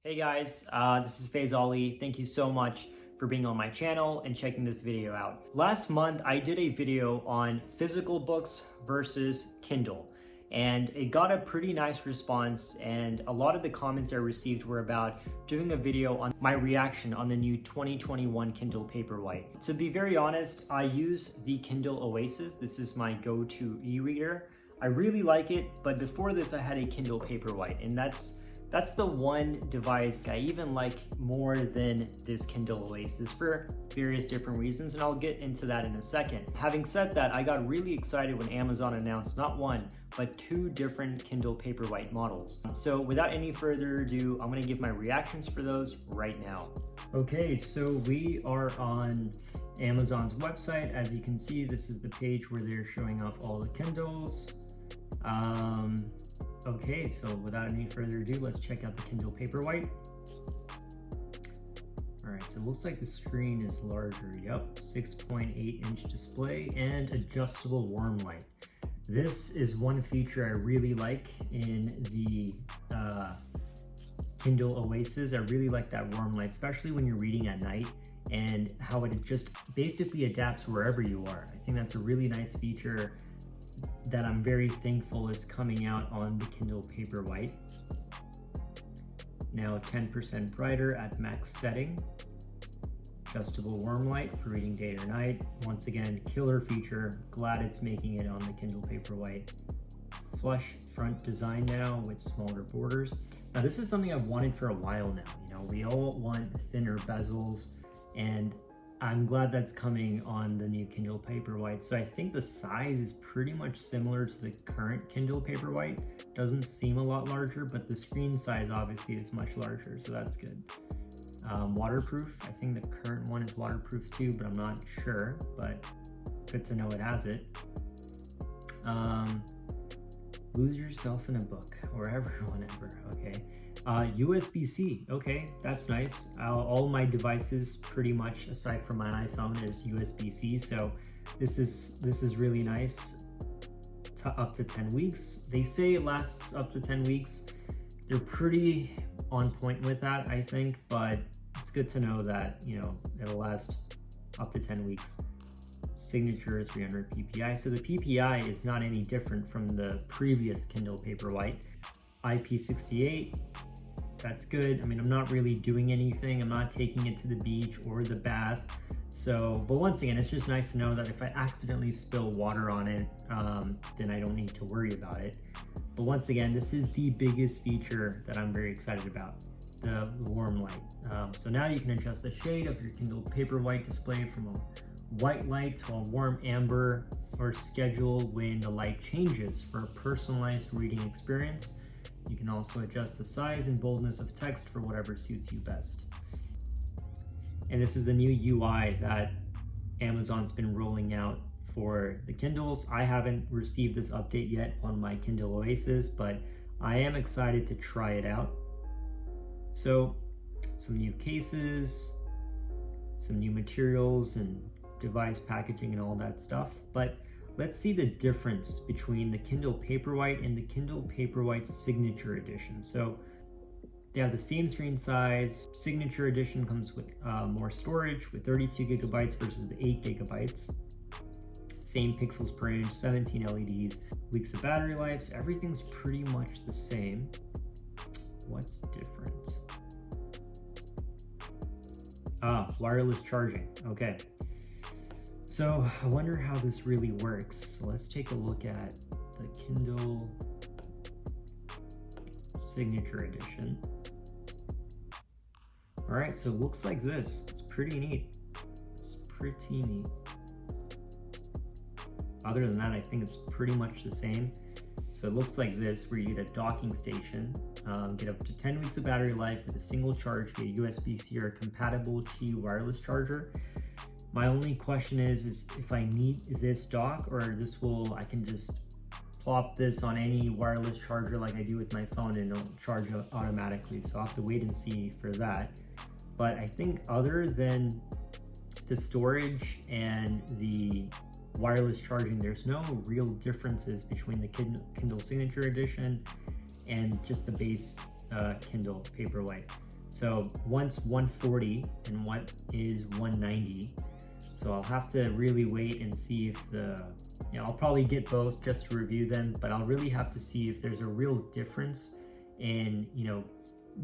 Hey guys, this is Faze Ali. Thank you so much for being on my channel and checking this video out. Last month, I did a video on physical books versus Kindle, and it got a pretty nice response, and a lot of the comments I received were about doing a video on my reaction on the new 2021 Kindle Paperwhite. To be very honest, I use the Kindle Oasis. This is my go-to e-reader. I really like it, but before this I had a Kindle Paperwhite, and that's the one device I even like more than this Kindle Oasis for various different reasons, and I'll get into that in a second. Having said that, I got really excited when Amazon announced not one, but two different Kindle Paperwhite models. So without any further ado, I'm gonna give my reactions for those right now. Okay, so we are on Amazon's website. As you can see, this is the page where they're showing off all the Kindles. Okay, so without any further ado, let's check out the Kindle Paperwhite. All right, so it looks like the screen is larger. Yep, 6.8-inch display and adjustable warm light. This is one feature I really like in the Kindle Oasis. I really like that warm light, especially when you're reading at night, and how it just basically adapts wherever you are. I think that's a really nice feature that I'm very thankful is coming out on the Kindle Paperwhite. Now 10% brighter at max setting. Adjustable warm light for reading day or night. Once again, killer feature. Glad it's making it on the Kindle Paperwhite. Flush front design now with smaller borders. Now this is something I've wanted for a while now. You know, we all want thinner bezels, and I'm glad that's coming on the new Kindle Paperwhite. So I think the size is pretty much similar to the current Kindle Paperwhite. Doesn't seem a lot larger, but the screen size obviously is much larger, so that's good. Waterproof, I think the current one is waterproof too, but I'm not sure, but good to know it has it. Lose yourself in a book, wherever, whenever, okay. USB-C, okay, that's nice. All my devices, pretty much, aside from my iPhone, is USB-C, so this is really nice. Up to 10 weeks. They say it lasts up to 10 weeks. They're pretty on point with that, I think, but it's good to know that, you know, it'll last up to 10 weeks. Signature 300 PPI. So the PPI is not any different from the previous Kindle Paperwhite. IP68. That's good. I mean, I'm not really doing anything. I'm not taking it to the beach or the bath. So, but once again, it's just nice to know that if I accidentally spill water on it, then I don't need to worry about it. But once again, this is the biggest feature that I'm very excited about, the warm light. So now you can adjust the shade of your Kindle Paperwhite display from a white light to a warm amber, or schedule when the light changes for a personalized reading experience. You can also adjust the size and boldness of text for whatever suits you best. And this is the new UI that Amazon's been rolling out for the Kindles. I haven't received this update yet on my Kindle Oasis, but I am excited to try it out. So, some new cases, some new materials and device packaging and all that stuff. But let's see the difference between the Kindle Paperwhite and the Kindle Paperwhite Signature Edition. So they have the same screen size. Signature Edition comes with more storage with 32 gigabytes versus the 8 gigabytes. Same pixels per inch, 17 LEDs, weeks of battery life. So everything's pretty much the same. What's different? Wireless charging. Okay. So I wonder how this really works. So let's take a look at the Kindle Signature Edition. All right, so it looks like this. It's pretty neat. It's pretty neat. Other than that, I think it's pretty much the same. So it looks like this, where you get a docking station, get up to 10 weeks of battery life with a single charge via USB-C or compatible Qi wireless charger. My only question is if I need this dock, or I can just plop this on any wireless charger like I do with my phone and it'll charge automatically. So I'll have to wait and see for that. But I think other than the storage and the wireless charging, there's no real differences between the Kindle Signature Edition and just the base Kindle Paperwhite. So one's 140 and what is 190. So I'll have to really wait and see if I'll probably get both just to review them, but I'll really have to see if there's a real difference in,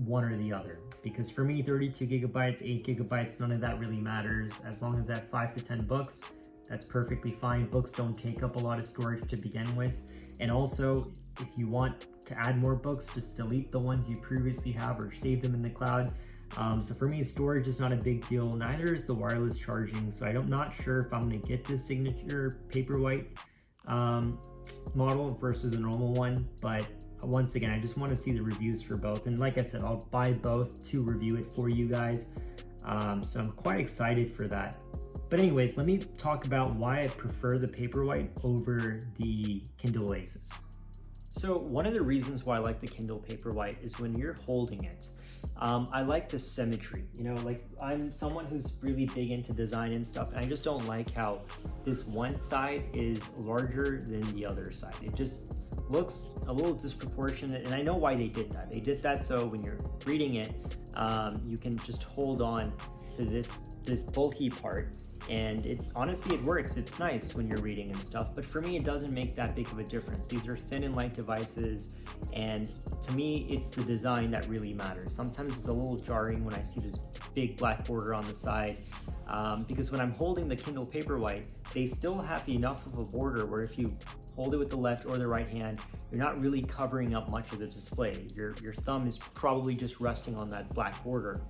one or the other. Because for me, 32 gigabytes, 8 gigabytes, none of that really matters. As long as I have 5 to 10 books, that's perfectly fine. Books don't take up a lot of storage to begin with. And also, if you want to add more books, just delete the ones you previously have or save them in the cloud. So for me, storage is not a big deal. Neither is the wireless charging. So I'm not sure if I'm going to get the Signature Paperwhite model versus a normal one. But once again, I just want to see the reviews for both. And like I said, I'll buy both to review it for you guys. So I'm quite excited for that. But anyways, let me talk about why I prefer the Paperwhite over the Kindle Oasis. So one of the reasons why I like the Kindle Paperwhite is when you're holding it. I like the symmetry, like I'm someone who's really big into design and stuff, and I just don't like how this one side is larger than the other side. It just looks a little disproportionate, and I know why they did that. They did that so when you're reading it, you can just hold on to this bulky part, and honestly it works. It's nice when you're reading and stuff, but for me it doesn't make that big of a difference. These are thin and light devices, and to me it's the design that really matters. Sometimes it's a little jarring when I see this big black border on the side, because when I'm holding the Kindle Paperwhite, they still have enough of a border where if you hold it with the left or the right hand, you're not really covering up much of the display. Your thumb is probably just resting on that black border.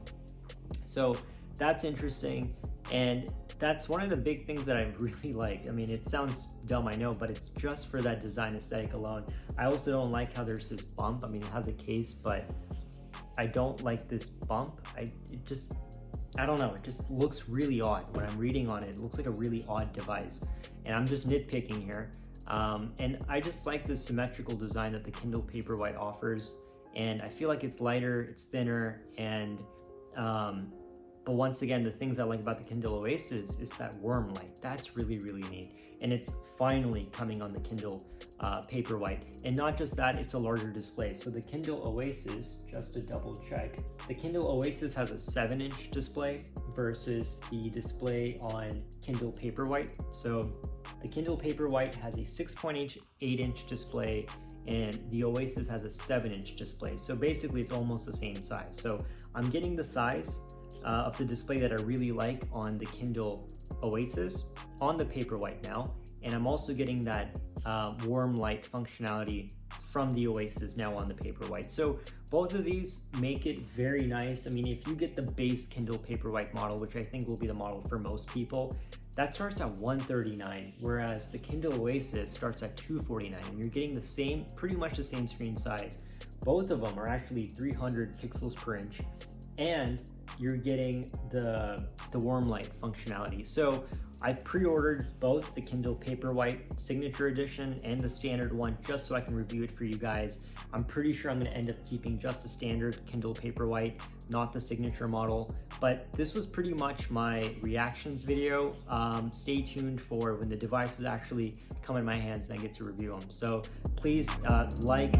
So that's interesting, and that's one of the big things that I really like. I mean, it sounds dumb, I know, but it's just for that design aesthetic alone. I also don't like how there's this bump. I mean, it has a case, but I don't like this bump. I don't know, it just looks really odd. When I'm reading on it, it looks like a really odd device. And I'm just nitpicking here. And I just like the symmetrical design that the Kindle Paperwhite offers. And I feel like it's lighter, it's thinner, and but once again, the things I like about the Kindle Oasis is that warm light. That's really, really neat. And it's finally coming on the Kindle Paperwhite. And not just that, it's a larger display. So the Kindle Oasis, just to double check, the Kindle Oasis has a 7-inch display versus the display on Kindle Paperwhite. So the Kindle Paperwhite has a 6.8-inch display, and the Oasis has a 7-inch display. So basically it's almost the same size. So I'm getting the size of the display that I really like on the Kindle Oasis on the Paperwhite now, and I'm also getting that warm light functionality from the Oasis now on the Paperwhite. So both of these make it very nice. I mean, if you get the base Kindle Paperwhite model, which I think will be the model for most people, that starts at $139, whereas the Kindle Oasis starts at $249, and you're getting the same, pretty much the same screen size. Both of them are actually 300 pixels per inch, and you're getting the warm light functionality. So I've pre-ordered both the Kindle Paperwhite Signature Edition and the standard one just so I can review it for you guys. I'm pretty sure I'm going to end up keeping just the standard Kindle Paperwhite, not the Signature model. But this was pretty much my reactions video. Stay tuned for when the devices actually come in my hands and I get to review them. So please like,